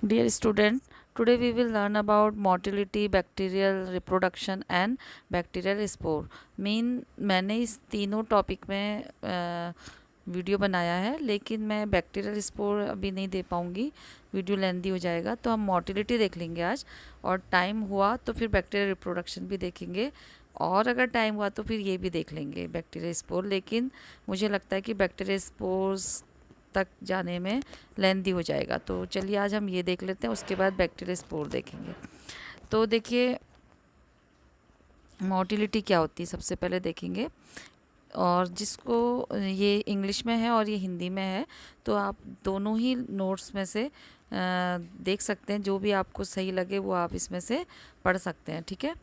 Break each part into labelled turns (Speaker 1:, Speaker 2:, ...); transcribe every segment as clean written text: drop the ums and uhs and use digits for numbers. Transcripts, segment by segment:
Speaker 1: Dear student, today we will learn about motility, bacterial reproduction and bacterial spore. मैंने इस तीनों topic में video बनाया है, लेकिन मैं बैक्टीरियल स्पोर अभी नहीं दे पाऊँगी, वीडियो लेंदी हो जाएगा। तो हम मोटिलिटी देख लेंगे आज, और टाइम हुआ तो फिर बैक्टीरियल रिप्रोडक्शन भी देखेंगे, और अगर टाइम हुआ तो फिर ये भी देख लेंगे बैक्टीरियल स्पोर। लेकिन मुझे लगता है कि बैक्टीरियल स्पोर्स तक जाने में लेंदी हो जाएगा, तो चलिए आज हम ये देख लेते हैं, उसके बाद बैक्टीरियल स्पोर देखेंगे। तो देखिए मोटिलिटी क्या होती है सबसे पहले देखेंगे, और जिसको ये इंग्लिश में है और ये हिंदी में है, तो आप दोनों ही नोट्स में से देख सकते हैं, जो भी आपको सही लगे वो आप इसमें से पढ़ सकते हैं, ठीक है।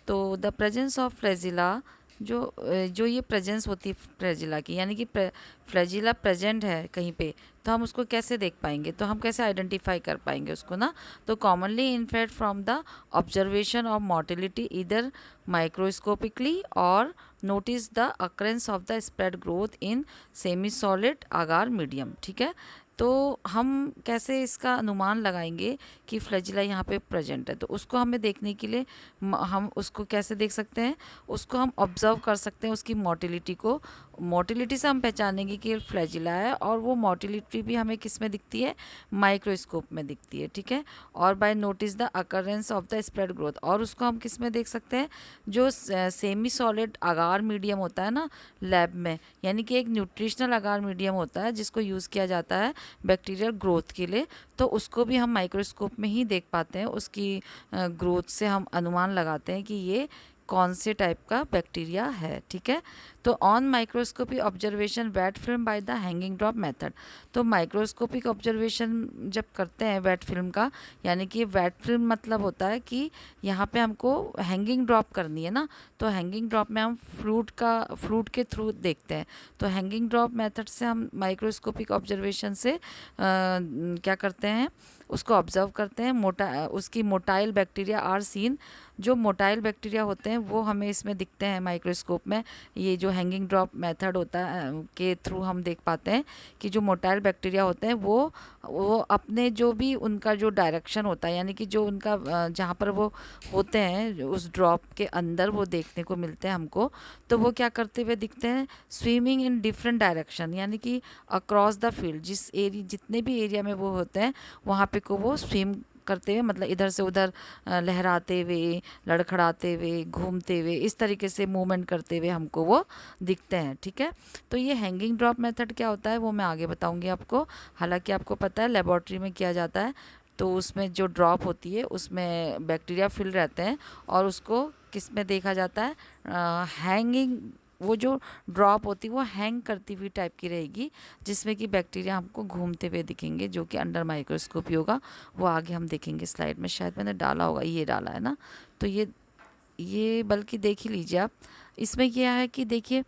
Speaker 1: तो द प्रेजेंस ऑफ फ्लैजिला, जो ये प्रेजेंस होती है फ्लैजिला की, यानी कि फ्लैजिला प्रेजेंट है कहीं पे, तो हम उसको कैसे देख पाएंगे, तो हम कैसे आइडेंटिफाई कर पाएंगे उसको ना। तो commonly infect from the observation of motility इधर माइक्रोस्कोपिकली और notice the occurrence of the spread growth in semi solid आगार मीडियम, ठीक है। तो हम कैसे इसका अनुमान लगाएंगे कि फ्लैजिला यहाँ पे प्रेजेंट है, तो उसको हमें देखने के लिए हम उसको कैसे देख सकते हैं, उसको हम ऑब्जर्व कर सकते हैं उसकी मोटिलिटी को। मोटिलिटी से हम पहचानेंगे कि फ्लैजिला है, और वो मोटिलिटी भी हमें किस में दिखती है, माइक्रोस्कोप में दिखती है, ठीक है। और by notice the occurrence of the spread growth, और उसको हम किस में देख सकते हैं, जो सेमी सॉलिड अगार मीडियम होता है ना लैब में, यानी कि एक न्यूट्रिशनल अगार मीडियम होता है जिसको यूज़ किया जाता है बैक्टीरियल ग्रोथ के लिए, तो उसको भी हम माइक्रोस्कोप में ही देख पाते हैं। उसकी ग्रोथ से हम अनुमान लगाते हैं कि ये कौन से टाइप का बैक्टीरिया है, ठीक है। तो on microscopy observation wet film by the hanging drop method, तो माइक्रोस्कोपिक ऑब्जर्वेशन जब करते हैं वेट फिल्म का, यानी कि वेट फिल्म मतलब होता है कि यहाँ पे हमको हैंगिंग ड्रॉप करनी है ना, तो हैंगिंग ड्रॉप में हम फ्रूट के थ्रू देखते हैं। तो हैंगिंग ड्रॉप मेथड से हम माइक्रोस्कोपिक ऑब्जर्वेशन से क्या करते हैं, उसको ऑब्जर्व करते हैं। उसकी मोटाइल बैक्टीरिया आर सीन, जो मोटाइल बैक्टीरिया होते हैं वो हमें इसमें दिखते हैं माइक्रोस्कोप में। ये जो हैंगिंग ड्रॉप मेथड होता है के थ्रू हम देख पाते हैं कि जो मोटाइल बैक्टीरिया होते हैं वो अपने जो भी उनका जो डायरेक्शन होता है, यानी कि जो उनका जहाँ पर वो होते हैं उस ड्रॉप के अंदर वो देखने को मिलते हैं हमको। तो वो क्या करते हुए दिखते हैं, स्विमिंग इन डिफरेंट डायरेक्शन, यानी कि अक्रॉस द फील्ड, जितने भी एरिया में वो होते हैं वहाँ पे को वो स्विम करते हुए, मतलब इधर से उधर लहराते हुए, लड़खड़ाते हुए, घूमते हुए, इस तरीके से मूवमेंट करते हुए हमको वो दिखते हैं, ठीक है। तो ये हैंगिंग ड्रॉप मेथड क्या होता है वो मैं आगे बताऊंगी आपको। हालांकि आपको पता है लेबोरेटरी में किया जाता है, तो उसमें जो ड्रॉप होती है उसमें बैक्टीरिया फिल रहते हैं, और उसको किस में देखा जाता है, हैंगिंग, वो जो ड्रॉप होती है वो हैंग करती हुई टाइप की रहेगी, जिसमें कि बैक्टीरिया हमको घूमते हुए दिखेंगे, जो कि अंडर माइक्रोस्कोपी होगा। वो आगे हम देखेंगे स्लाइड में, शायद मैंने डाला होगा, ये डाला है ना, तो ये बल्कि देख ही लीजिए आप। इसमें क्या है कि देखिए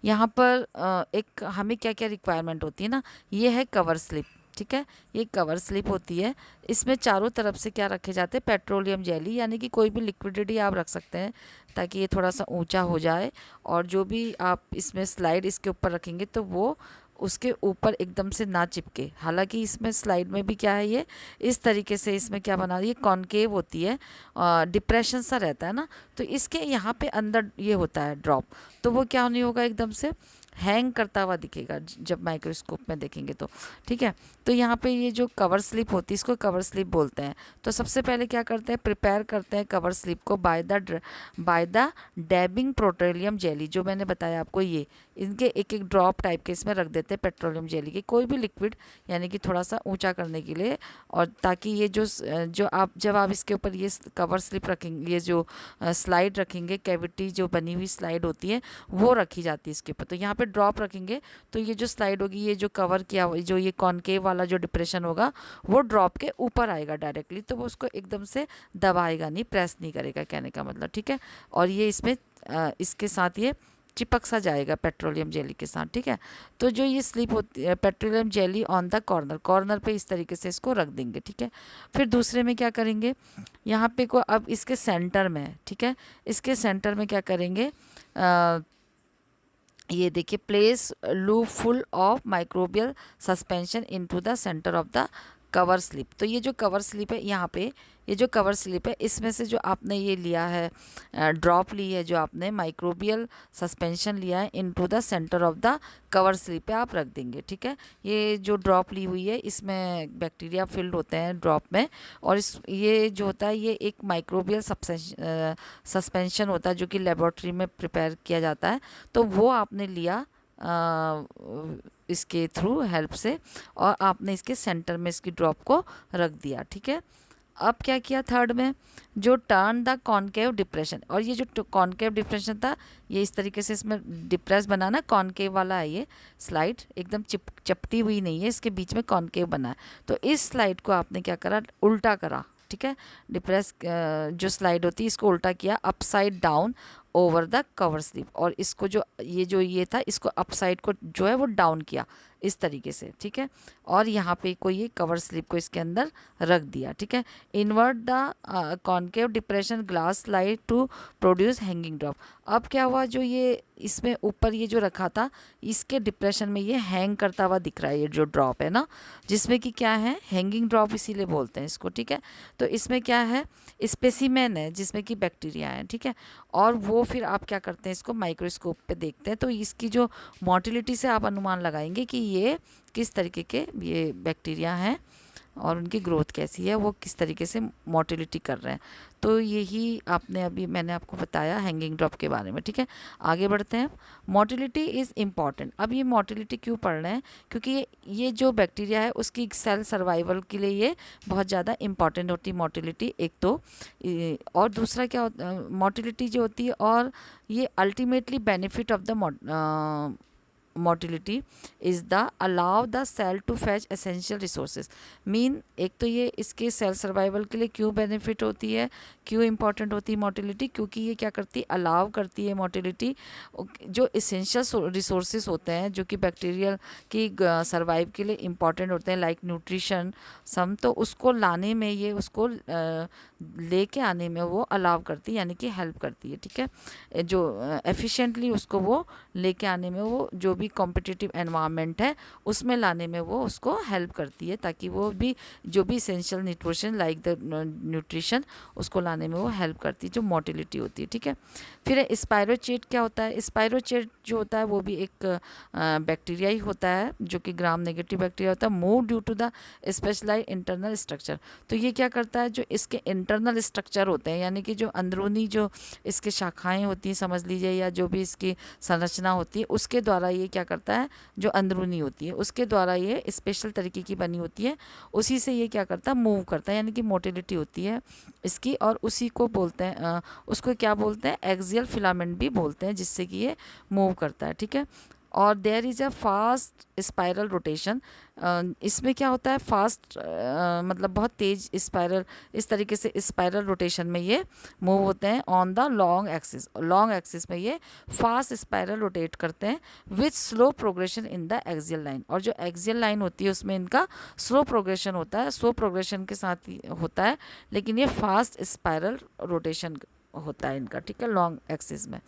Speaker 1: यहाँ पर एक हमें क्या क्या रिक्वायरमेंट होती है ना, ये है कवर स्लिप, ठीक है। ये कवर स्लिप होती है, इसमें चारों तरफ से क्या रखे जाते हैं, पेट्रोलियम जेली, यानी कि कोई भी लिक्विडिटी आप रख सकते हैं ताकि ये थोड़ा सा ऊंचा हो जाए, और जो भी आप इसमें स्लाइड इसके ऊपर रखेंगे तो वो उसके ऊपर एकदम से ना चिपके। हालांकि इसमें स्लाइड में भी क्या है, ये इस तरीके से इसमें क्या बना, ये कॉनकेव होती है, डिप्रेशन सा रहता है ना, तो इसके यहाँ पे अंदर ये होता है ड्रॉप, तो वो क्या नहीं होगा, एकदम से हैंग करता हुआ दिखेगा जब माइक्रोस्कोप में देखेंगे तो, ठीक है। तो यहाँ पे ये जो कवर स्लिप होती है इसको कवर स्लिप बोलते हैं। तो सबसे पहले क्या करते हैं, प्रिपेयर करते हैं कवर स्लिप को बाय द डैबिंग पेट्रोलियम जेली, जो मैंने बताया आपको, ये इनके एक एक ड्रॉप टाइप के इसमें रख देते हैं पेट्रोलियम जेली के, कोई भी लिक्विड, यानी कि थोड़ा सा ऊंचा करने के लिए, और ताकि ये जो आप जब आप इसके ऊपर ये कवर स्लिप रखेंगे, ये जो स्लाइड रखेंगे, कैविटी जो बनी हुई स्लाइड होती है वो रखी जाती है इसके ऊपर। तो यहाँ पे ड्रॉप रखेंगे तो ये जो स्लाइड होगी, ये जो कवर किया हुआ, जो ये कॉनकेव वाला जो डिप्रेशन होगा वो ड्रॉप के ऊपर आएगा डायरेक्टली, तो वो उसको एकदम से दबाएगा नहीं, प्रेस नहीं करेगा, कहने का मतलब, ठीक है। और ये इसमें इसके साथ ये चिपक सा जाएगा पेट्रोलियम जेली के साथ, ठीक है। तो जो ये स्लिप होती है petroleum jelly on the corner पे इस तरीके से इसको रख देंगे, ठीक है। फिर दूसरे में क्या करेंगे, यहाँ पे को अब इसके सेंटर में, ठीक है, इसके सेंटर में क्या करेंगे, ये देखिए, place loop full of microbial suspension into the centre of the cover slip. तो ये जो कवर स्लिप है यहाँ पे, ये जो कवर स्लिप है इसमें से जो आपने ये लिया है ड्रॉप ली है, जो आपने माइक्रोबियल सस्पेंशन लिया है, into the centre of the cover slip पे आप रख देंगे। ठीक है, ये जो ड्रॉप ली हुई है इसमें बैक्टीरिया फिल्ड होते हैं ड्रॉप में, और इस ये जो होता है ये एक माइक्रोबियल सस्पेंशन होता है जो कि लेबोरेटरी में प्रिपेयर किया जाता है। तो वो आपने लिया इसके थ्रू हेल्प से, और आपने इसके सेंटर में इसकी ड्रॉप को रख दिया। ठीक है, अब क्या किया थर्ड में, जो टर्न द कॉनकेव डिप्रेशन, और ये जो कॉनकेव डिप्रेशन था ये इस तरीके से इसमें डिप्रेस बनाना, कॉनकेव वाला है ये स्लाइड, एकदम चपटी हुई नहीं है, इसके बीच में कॉनकेव बना है। तो इस स्लाइड को आपने क्या करा, उल्टा करा। ठीक है, डिप्रेस जो स्लाइड होती है इसको उल्टा किया, upside down over the cover slip, और इसको जो ये था इसको अपसाइड को जो है वो डाउन किया इस तरीके से। ठीक है, और यहाँ पे कोई ये कवर स्लिप को इसके अंदर रख दिया। ठीक है, invert the concave depression glass slide to produce hanging drop. अब क्या हुआ, जो ये इसमें ऊपर ये जो रखा था इसके डिप्रेशन में ये हैंग करता हुआ दिख रहा है, ये जो ड्रॉप है ना, जिसमें कि क्या है हैंगिंग ड्रॉप इसीलिए बोलते हैं इसको। ठीक है, तो इसमें क्या है, स्पेसिमेन है जिसमें कि बैक्टीरिया है। ठीक है, और वो फिर आप क्या करते हैं इसको माइक्रोस्कोप पे देखते हैं, तो इसकी जो मोटिलिटी से आप अनुमान लगाएंगे कि ये किस तरीके के ये बैक्टीरिया हैं और उनकी ग्रोथ कैसी है, वो किस तरीके से मोटिलिटी कर रहे हैं। तो यही मैंने आपको बताया हैंगिंग ड्रॉप के बारे में। ठीक है, आगे बढ़ते हैं। Motility is important. अब ये मोटिलिटी क्यों पढ़ रहे हैं, क्योंकि ये जो बैक्टीरिया है उसकी सेल सर्वाइवल के लिए ये बहुत ज़्यादा इम्पॉर्टेंट होती है मोटिलिटी, एक तो। और दूसरा क्या होता मोटिलिटी जो होती है, और ये ultimately benefit of the motility is the allow the cell to fetch essential resources. Mean एक तो ये इसके सेल सर्वाइवल के लिए क्यों बेनिफिट होती है, क्यों इंपॉर्टेंट होती है मोटिलिटी, क्योंकि ये क्या करती है, अलाउ करती है मोटिलिटी जो एसेंशियल रिसोर्सेज होते हैं जो कि बैक्टीरियल की सर्वाइव के लिए इंपॉर्टेंट होते हैं, लाइक न्यूट्रिशन सम, तो उसको लाने में ये उसको लेके आने में वो अलाउ करती है, यानी कि हेल्प करती है। ठीक है, जो एफिशिएंटली उसको वो लेके आने में, वो जो भी कॉम्पिटिटिव एनवायरनमेंट है उसमें लाने में वो उसको हेल्प करती है, ताकि वो भी जो भी essential nutrition like the nutrition उसको लाने में वो हेल्प करती है, जो मोटिलिटी होती है। ठीक है, फिर स्पाइरोचेट क्या होता है, स्पाइरोचेट जो होता है वो भी एक बैक्टीरिया ही होता है जो कि ग्राम नेगेटिव बैक्टीरिया होता है, move due to the specialise internal structure. तो ये क्या करता है, जो इसके इंटरनल स्ट्रक्चर होते हैं, यानी कि जो अंदरूनी जो इसके शाखाएं होती हैं समझ लीजिए, या जो भी इसकी संरचना होती है उसके द्वारा ये क्या करता है, जो अंदरूनी होती है उसके द्वारा ये स्पेशल तरीके की बनी होती है, उसी से ये क्या करता है, मूव करता है, यानी कि मोटिलिटी होती है इसकी, और उसी को बोलते हैं उसको क्या बोलते हैं, एक्सियल फिलामेंट भी बोलते हैं, जिससे कि ये मूव करता है। ठीक है, और there is a fast spiral rotation. इसमें क्या होता है, फास्ट मतलब बहुत तेज स्पाइरल, इस तरीके से स्पाइरल रोटेशन में ये मूव होते हैं on the long axis. Long axis में ये फास्ट स्पाइरल रोटेट करते हैं with slow progression in the axial line. और जो एक्सियल लाइन होती है उसमें इनका स्लो प्रोग्रेशन होता है, स्लो प्रोग्रेशन के साथ ही होता है, लेकिन ये फास्ट स्पाइरल रोटेशन होता है इनका। ठीक है, लॉन्ग एक्सिस में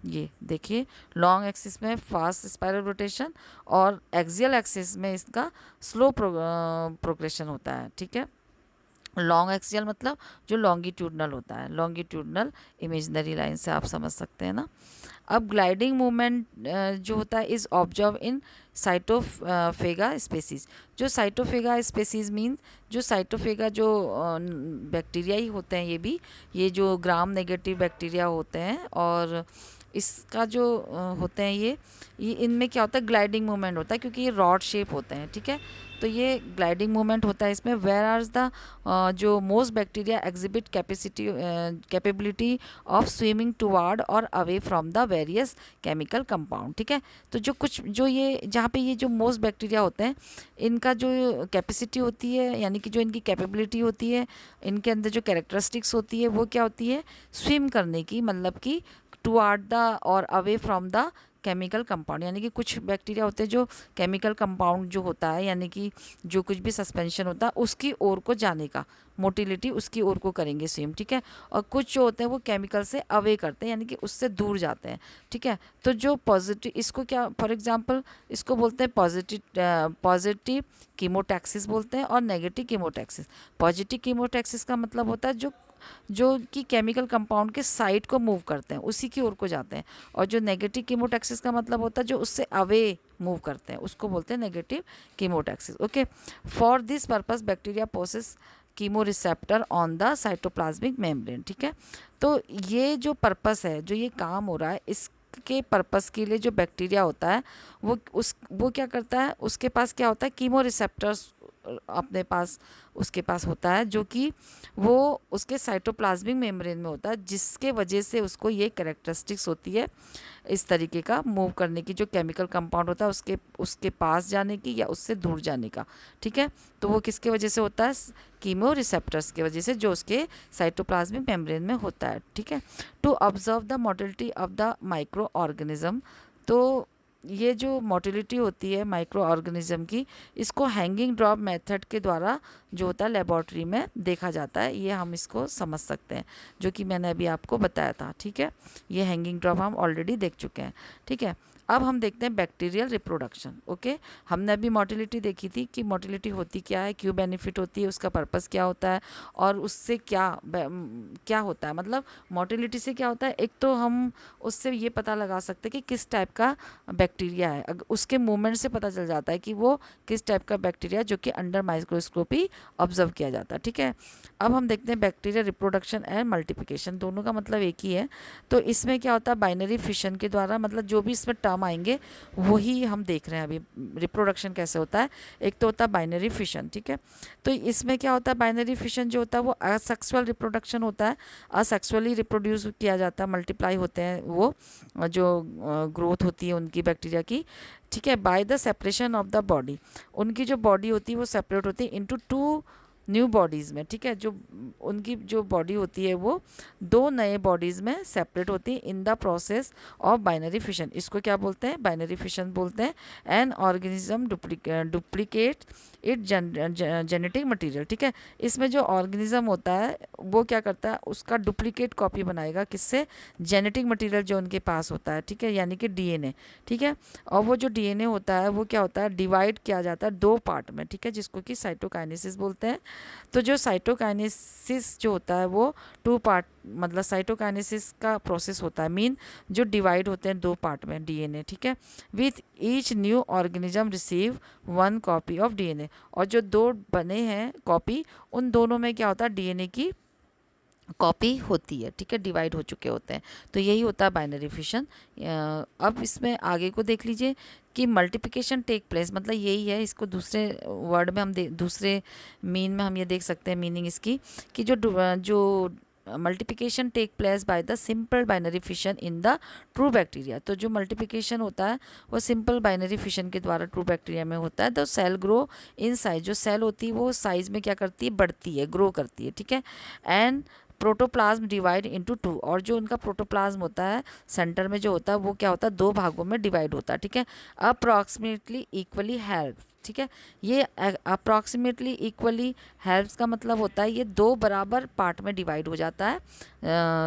Speaker 1: ये देखिए, लॉन्ग एक्सिस में फास्ट स्पाइरल रोटेशन और एक्सियल एक्सिस में इसका स्लो प्रोग्रेशन होता है। ठीक है, लॉन्ग एक्सियल मतलब जो लॉन्गिट्यूडनल होता है, लॉन्गिट्यूडनल इमेजिनरी लाइन से आप समझ सकते हैं ना। अब ग्लाइडिंग मूवमेंट जो होता है इज़ ऑब्जर्व इन साइटोफेगा स्पेसीज। जो साइटोफेगा स्पेसीज मीन जो साइटोफेगा जो बैक्टीरिया ही होते हैं, ये जो ग्राम नेगेटिव बैक्टीरिया होते हैं, और इसका जो होते हैं ये इनमें क्या होता है, ग्लाइडिंग मूवमेंट होता है, क्योंकि ये रॉड शेप होते हैं। ठीक है, तो ये ग्लाइडिंग मूवमेंट होता है इसमें। वेयर आर द जो most bacteria exhibit capability of swimming toward और away from the various chemical compound. ठीक है, तो जो ये जहाँ पे ये जो मोस्ट बैक्टीरिया होते हैं इनका जो कैपेसिटी होती है, यानी कि जो इनकी कैपेबिलिटी होती है, इनके अंदर जो कैरेक्टरिस्टिक्स होती है वो क्या होती है, स्विम करने की, मतलब कि टुवार्ड द और away from the chemical compound, यानी कि कुछ बैक्टीरिया होते हैं जो केमिकल कंपाउंड जो होता है, यानी कि जो कुछ भी सस्पेंशन होता है उसकी ओर को जाने का, मोटिलिटी उसकी ओर को करेंगे स्विम, ठीक है। और कुछ जो होते हैं वो केमिकल से अवे करते हैं, यानी कि उससे दूर जाते हैं, ठीक है। तो जो पॉजिटिव, इसको क्या फॉर एग्जांपल इसको बोलते हैं पॉजिटिव कीमोटैक्सिस बोलते हैं, और नेगेटिव कीमोटैक्सिस। पॉजिटिव कीमोटैक्सिस का मतलब होता है जो कि केमिकल कंपाउंड के साइड को मूव करते हैं, उसी की ओर को जाते हैं। और जो नेगेटिव कीमोटैक्सिस का मतलब होता है जो उससे अवे मूव करते हैं, उसको बोलते हैं negative chemotaxis. Okay, for this purpose bacteria possess chemoreceptor on the cytoplasmic membrane, ठीक है। तो ये जो पर्पस है, जो ये काम हो रहा है, इसके पर्पस के लिए जो बैक्टीरिया होता है वो क्या करता है, उसके पास क्या होता है, कीमो रिसेप्टर्स अपने पास उसके पास होता है, जो कि वो उसके साइटोप्लाज्मिक मेम्ब्रेन में होता है, जिसके वजह से उसको ये कैरेक्टरिस्टिक्स होती है इस तरीके का मूव करने की, जो केमिकल कंपाउंड होता है उसके पास जाने की या उससे दूर जाने का, ठीक है। तो वो किसके वजह से होता है, कीमो रिसेप्टर्स की वजह से, जो उसके साइटोप्लाज्मिक मेम्ब्रेन में होता है, ठीक है। To observe the motility of the microorganism, तो ये जो मोटिलिटी होती है माइक्रो ऑर्गेनिज्म की, इसको हैंगिंग ड्रॉप मेथड के द्वारा जो होता है लेबॉर्ट्री में देखा जाता है, ये हम इसको समझ सकते हैं, जो कि मैंने अभी आपको बताया था, ठीक है। ये हैंगिंग ड्रॉप हम ऑलरेडी देख चुके हैं, ठीक है। अब हम देखते हैं बैक्टीरियल रिप्रोडक्शन। ओके, हमने अभी मोटिलिटी देखी थी कि मोटिलिटी होती क्या है, क्यों बेनिफिट होती है, उसका पर्पस क्या होता है, और उससे क्या होता है, मतलब मोटिलिटी से क्या होता है। एक तो हम उससे ये पता लगा सकते हैं कि किस टाइप का बैक्टीरिया है, उसके मूवमेंट से पता चल जाता है कि वो किस टाइप का बैक्टीरिया, जो कि अंडर माइक्रोस्कोपी ऑब्जर्व किया जाता है, ठीक है। अब हम देखते हैं बैक्टीरिया रिप्रोडक्शन एंड मल्टीप्लिकेशन, दोनों का मतलब एक ही है। तो इसमें क्या होता है, बाइनरी फिशन के द्वारा, मतलब जो भी इसमें टर्म आएंगे वही हम देख रहे हैं अभी। रिप्रोडक्शन कैसे होता है, एक तो होता है बाइनरी फिशन, ठीक है। तो इसमें क्या होता है, बाइनरी फिशन जो होता है वो असेक्सुअल रिप्रोडक्शन होता है, असेक्सुअली रिप्रोड्यूस किया जाता है, मल्टीप्लाई होते हैं वो, जो ग्रोथ होती है उनकी बैक्टीरिया की, ठीक है, by the separation of the body. उनकी जो बॉडी होती है वो सेपरेट होती है इनटू टू न्यू बॉडीज़ में, ठीक है। जो उनकी जो बॉडी होती है वो दो नए बॉडीज़ में सेपरेट होती है in the process of binary fission. इसको क्या बोलते हैं, बाइनरी फिशन बोलते हैं। An organism duplicate it genetic material, ठीक है। इसमें जो ऑर्गेनिज्म होता है वो क्या करता है, उसका डुप्लीकेट कॉपी बनाएगा, किससे, जेनेटिक मटेरियल जो उनके पास होता है, ठीक है, यानी कि डीएनए, ठीक है। और वो जो डीएनए होता है वो क्या होता है, डिवाइड किया जाता है दो पार्ट में, ठीक है, जिसको कि साइटोकाइनेसिस बोलते हैं। तो जो साइटोकाइनेसिस जो होता है वो टू पार्ट, मतलब साइटोकाइनेसिस का प्रोसेस होता है, मीन जो डिवाइड होते हैं दो पार्ट में डीएनए, ठीक है। With each new organism receive one copy of DNA, और जो दो बने हैं कॉपी, उन दोनों में क्या होता है, डीएनए की कॉपी होती है, ठीक है, डिवाइड हो चुके होते हैं। तो यही होता है बाइनरी फिशन। अब इसमें आगे को देख लीजिए कि मल्टीप्लिकेशन टेक प्लेस, मतलब यही है, इसको दूसरे वर्ड में हम दूसरे मीन में हम ये देख सकते हैं मीनिंग इसकी, कि जो multiplication take place by the simple binary fission in the true bacteria. तो जो मल्टीप्लिकेशन होता है वो सिंपल बाइनरी फिशन के द्वारा ट्रू बैक्टीरिया में होता है। तो सेल ग्रो इन साइज, जो सेल होती है वो साइज में क्या करती है, बढ़ती है, ग्रो करती है, ठीक है। And protoplasm divide into two, और जो उनका प्रोटोप्लाज्म होता है सेंटर में जो होता है वो क्या होता है, दो भागों में डिवाइड होता है, ठीक है। अप्रॉक्सीमेटली इक्वली हेल्प, ठीक है। ये अप्रॉक्सीमेटली इक्वली हेल्प्स का मतलब होता है ये दो बराबर पार्ट में डिवाइड हो जाता है,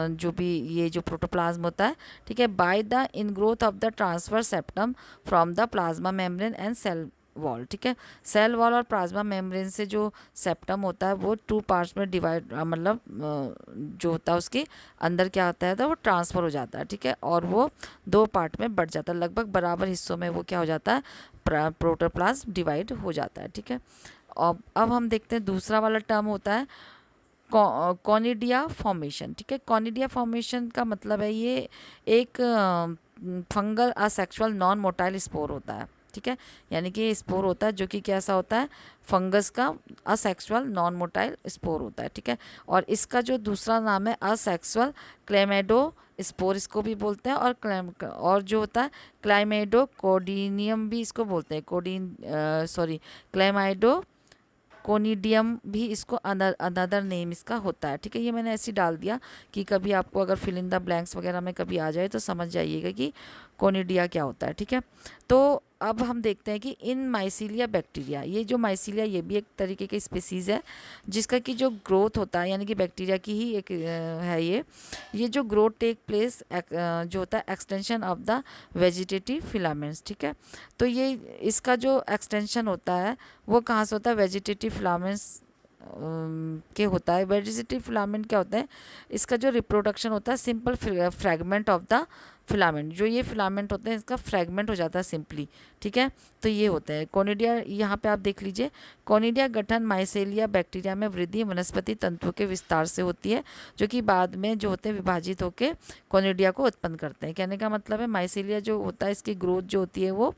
Speaker 1: जो भी ये जो प्रोटोप्लाज्म होता है, ठीक है, by the ingrowth of the transfer septum from the plasma membrane and cell wall, ठीक है। सेल वॉल और प्लाज्मा मेम्ब्रेन से जो सेप्टम होता है वो टू पार्ट्स में डिवाइड, मतलब जो होता है उसके अंदर क्या होता है, तो वो ट्रांसफ़र हो जाता है, ठीक है, और वो दो पार्ट में बढ़ जाता है, लगभग बराबर हिस्सों में वो क्या हो जाता है, प्रोटोप्लाज्म डिवाइड हो जाता है, ठीक है। अब हम देखते हैं दूसरा वाला टर्म होता है कॉनिडिया फॉर्मेशन, ठीक है। कॉनिडिया फॉर्मेशन का मतलब है ये एक fungal asexual non motile spore होता है, ठीक है, यानी कि स्पोर होता है जो कि कैसा होता है, फंगस का असेक्सुअल नॉन मोटाइल स्पोर होता है, ठीक है। और इसका जो दूसरा नाम है असेक्सुअल क्लेमेडो स्पोर, इसको भी बोलते हैं, और जो होता है क्लाइमेडो कोडिनियम भी इसको बोलते हैं, क्लेमाइडो कोनिडियम भी इसको अनदर नेम इसका होता है, ठीक है। ये मैंने ऐसे डाल दिया कि कभी आपको अगर फिल इन द ब्लैंक्स वगैरह में कभी आ जाए तो समझ जाइएगा कि कोनिडिया क्या होता है, ठीक है। तो अब हम देखते हैं कि इन माइसीलिया बैक्टीरिया, ये जो माइसीलिया ये भी एक तरीके की स्पीसीज़ है जिसका कि जो ग्रोथ होता है, यानी कि बैक्टीरिया की ही एक है ये जो ग्रोथ टेक प्लेस जो होता है extension of the vegetative filaments, ठीक है। तो ये इसका जो एक्सटेंशन होता है वो कहाँ से होता है, वेजिटेटिव फिलामेंट्स के होता है। वेजिटेटिव फिलामेंट क्या होता है, इसका जो रिप्रोडक्शन होता है simple fragment of the filament, जो ये फिलामेंट होते हैं इसका फ्रैगमेंट हो जाता है सिंपली, ठीक है। तो ये होते हैं कोनिडिया। यहाँ पे आप देख लीजिए, कोनिडिया गठन माइसेलिया बैक्टीरिया में वृद्धि वनस्पति तंतुओं के विस्तार से होती है, जो कि बाद में जो होते हैं विभाजित होकर कोनिडिया को उत्पन्न करते हैं। कहने का मतलब है माइसेलिया जो होता है इसकी ग्रोथ जो होती है वो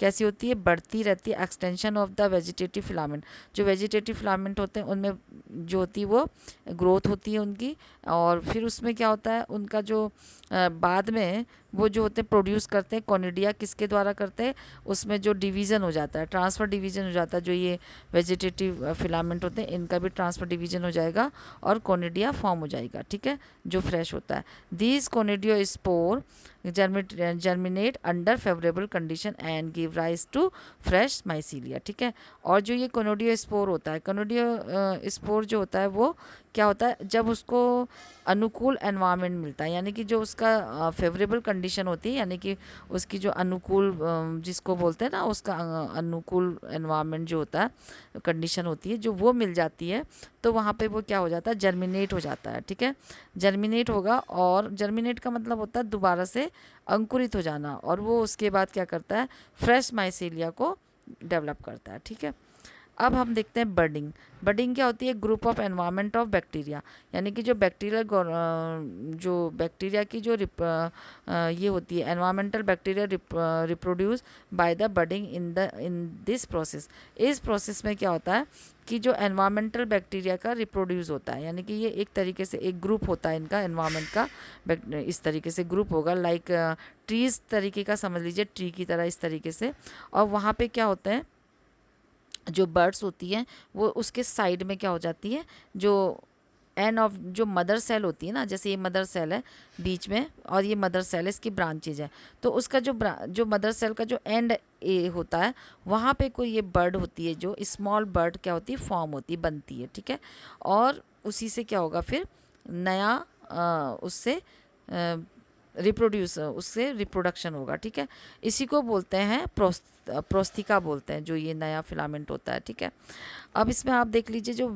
Speaker 1: कैसी होती है, बढ़ती रहती है, extension of the vegetative filament, जो वेजिटेटिव फिलामेंट होते हैं उनमें जो होती है वो ग्रोथ होती है उनकी, और फिर उसमें क्या होता है उनका जो बाद में वो जो होते हैं प्रोड्यूस करते हैं कोनिडिया, किसके द्वारा करते हैं, उसमें जो डिवीज़न हो जाता है, ट्रांसफ़र डिवीज़न हो जाता है, जो ये वेजिटेटिव फिलामेंट होते हैं इनका भी ट्रांसफ़र डिवीज़न हो जाएगा और कोनिडिया फॉर्म हो जाएगा, ठीक है, जो फ्रेश होता है। These conidiospore germinate under favourable condition and give rise to fresh mycelia, ठीक है। और जो ये कोनिडियो स्पोर होता है, कोनिडियो स्पोर जो होता है वो क्या होता है, जब उसको अनुकूल एनवायरनमेंट मिलता है, यानी कि जो उसका फेवरेबल कंडीशन होती है, यानी कि उसकी जो अनुकूल जिसको बोलते हैं ना, उसका अनुकूल एनवायरनमेंट जो होता है, कंडीशन होती है, जो वो मिल जाती है, तो वहाँ पे वो क्या हो जाता है, जर्मिनेट हो जाता है, ठीक है। जर्मिनेट होगा, और जर्मिनेट का मतलब होता है दोबारा से अंकुरित हो जाना, और वो उसके बाद क्या करता है, फ्रेश माइसेलिया को डेवलप करता है, ठीक है। अब हम देखते हैं बर्डिंग। बर्डिंग क्या होती है, group of environment of bacteria, यानी कि जो बैक्टीरिया की जो ये होती है environmental bacteria reproduce by the budding in this process. इस प्रोसेस में क्या होता है कि जो एनवायरमेंटल बैक्टीरिया का रिप्रोड्यूस होता है, यानी कि ये एक तरीके से एक ग्रुप होता है इनका एनवायरमेंट का, इस तरीके से ग्रुप होगा, लाइक ट्रीज तरीके का समझ लीजिए, ट्री की तरह इस तरीके से। और वहाँ पे क्या होता है, जो बर्ड्स होती हैं वो उसके साइड में क्या हो जाती है, जो एंड ऑफ जो मदर सेल होती है ना, जैसे ये मदर सेल है बीच में और ये मदर सेल है, इसकी ब्रांचेज है, तो उसका जो मदर सेल का जो एंड ए होता है वहाँ पे कोई ये बर्ड होती है, जो स्मॉल बर्ड क्या होती है, फॉर्म होती है, बनती है, ठीक है। और उसी से क्या होगा फिर नया उससे उससे रिप्रोडक्शन होगा, ठीक है। इसी को बोलते हैं प्रोस्थिका बोलते हैं, जो ये नया फिलामेंट होता है, ठीक है। अब इसमें आप देख लीजिए जो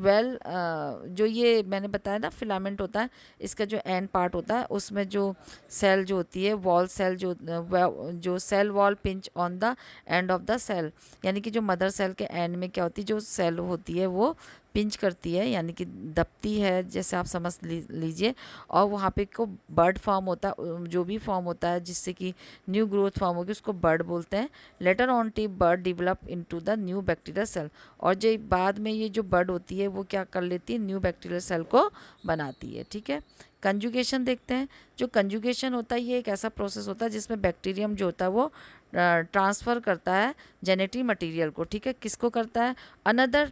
Speaker 1: ये मैंने बताया ना फिलामेंट होता है, इसका जो एंड पार्ट होता है उसमें जो सेल जो होती है वॉल सेल जो cell wall pinch on the end of the cell, यानी कि जो मदर सेल के एंड में क्या होती है, जो सेल होती है वो पिंच करती है, यानी कि दबती है, जैसे आप समझ लीजिए। और वहाँ पे को बर्ड फॉर्म होता है, जो भी फॉर्म होता है जिससे कि न्यू ग्रोथ फॉर्म होगी उसको बर्ड बोलते हैं। Later on the bird develop into the new bacterial cell, और जो बाद में ये जो बर्ड होती है वो क्या कर लेती है, न्यू बैक्टीरियल सेल को बनाती है, ठीक है। कंजुगेशन देखते हैं। जो कंजुगेशन होता है ये एक ऐसा प्रोसेस होता है जिसमें बैक्टीरियम जो होता है वो ट्रांसफ़र करता है जेनेटिक मटेरियल को, ठीक है। किसको करता है, अनदर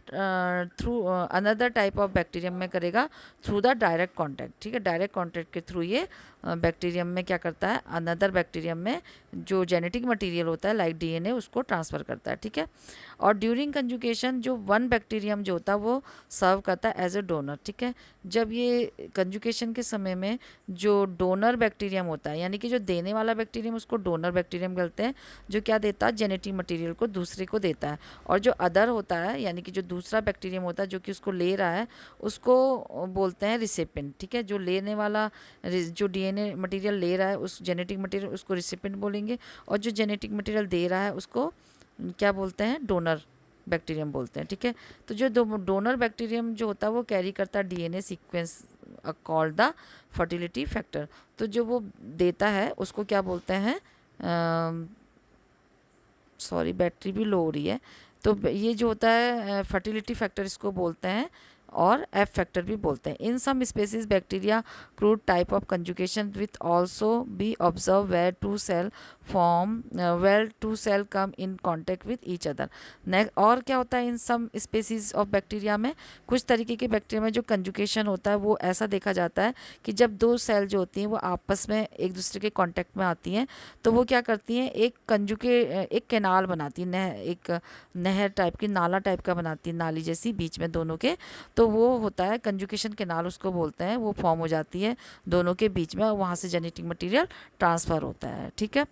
Speaker 1: टाइप ऑफ बैक्टीरियम में करेगा थ्रू द डायरेक्ट कांटेक्ट, ठीक है। डायरेक्ट कांटेक्ट के थ्रू ये बैक्टीरियम में क्या करता है, अनदर बैक्टीरियम में जो जेनेटिक मटेरियल होता है लाइक डीएनए उसको ट्रांसफ़र करता है, ठीक है। और ड्यूरिंग कंजुगेशन जो वन बैक्टीरियम जो होता है वो सर्व करता है एज ए डोनर, ठीक है। जब ये कंजुगेशन के समय में जो डोनर बैक्टीरियम होता है, यानी कि जो देने वाला बैक्टीरियम उसको डोनर बैक्टीरियम कहते हैं, जो क्या देता है, जेनेटिक मटेरियल को दूसरे को देता है। और जो अदर होता है, यानी कि जो दूसरा बैक्टीरियम होता है जो कि उसको ले रहा है उसको बोलते हैं रिसिपेंट, ठीक है। जो लेने वाला जो डीएनए मटेरियल ले रहा है उस जेनेटिक मटेरियल उसको रिसिपेंट बोलेंगे, और जो जेनेटिक मटेरियल दे रहा है उसको क्या बोलते हैं, डोनर बैक्टीरियम बोलते हैं, ठीक है। तो जो डोनर बैक्टीरियम जो होता है वो कैरी करता है DNA sequence called the fertility factor. तो जो वो देता है उसको क्या बोलते हैं, सॉरी बैटरी भी लो हो रही है, तो ये जो होता है फर्टिलिटी फैक्टर इसको बोलते हैं, और एफ फैक्टर भी बोलते हैं। In some species bacteria crude type of conjugation with also be observe where two cell form where two cell come in contact with each other. और क्या होता है in some species of bacteria में, कुछ तरीके के बैक्टीरिया में जो कंजुगेशन होता है वो ऐसा देखा जाता है कि जब दो सेल जो होती हैं वो आपस में एक दूसरे के कांटेक्ट में आती हैं तो वो क्या करती हैं, एक कैनाल बनाती हैं, एक नहर टाइप की, नाला टाइप का बनाती है, नाली जैसी बीच में दोनों के। तो वो होता है कंजुगेशन कैनाल उसको बोलते हैं, वो फॉर्म हो जाती है दोनों के बीच में और वहाँ से जेनेटिक मटेरियल ट्रांसफ़र होता है। ठीक है।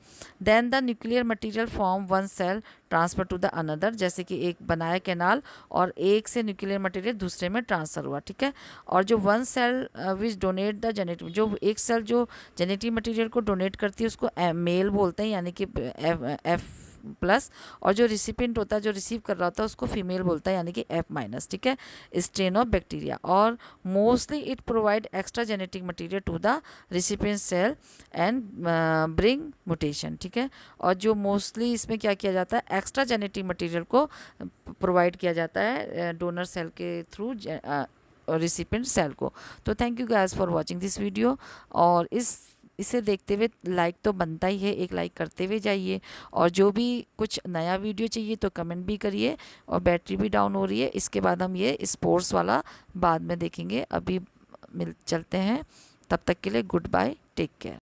Speaker 1: Then the nuclear material from one cell transfer to the another, जैसे कि एक बनाया कैनाल और एक से न्यूक्लियर मटेरियल दूसरे में ट्रांसफर हुआ। ठीक है। और जो one cell which donate the genetic, जो एक सेल जो जेनेटिक मटेरियल को डोनेट करती है उसको मेल बोलते हैं, यानी कि एफ प्लस, और जो रिसिपिएंट होता है, जो रिसीव कर रहा होता है, उसको फीमेल बोलता है, यानी कि एफ माइनस। ठीक है। स्ट्रेन ऑफ बैक्टीरिया, और mostly it provide extra genetic material to the recipient cell and bring mutation. ठीक है। और जो मोस्टली इसमें क्या किया जाता है, एक्स्ट्रा जेनेटिक मटेरियल को प्रोवाइड किया जाता है डोनर सेल के थ्रू रिसिपिएंट सेल को। तो thank you guys for watching this video, और इसे देखते हुए लाइक तो बनता ही है, एक लाइक करते हुए जाइए, और जो भी कुछ नया वीडियो चाहिए तो कमेंट भी करिए। और बैटरी भी डाउन हो रही है, इसके बाद हम ये स्पोर्ट्स वाला बाद में देखेंगे, अभी चलते हैं। तब तक के लिए गुड बाय, टेक केयर।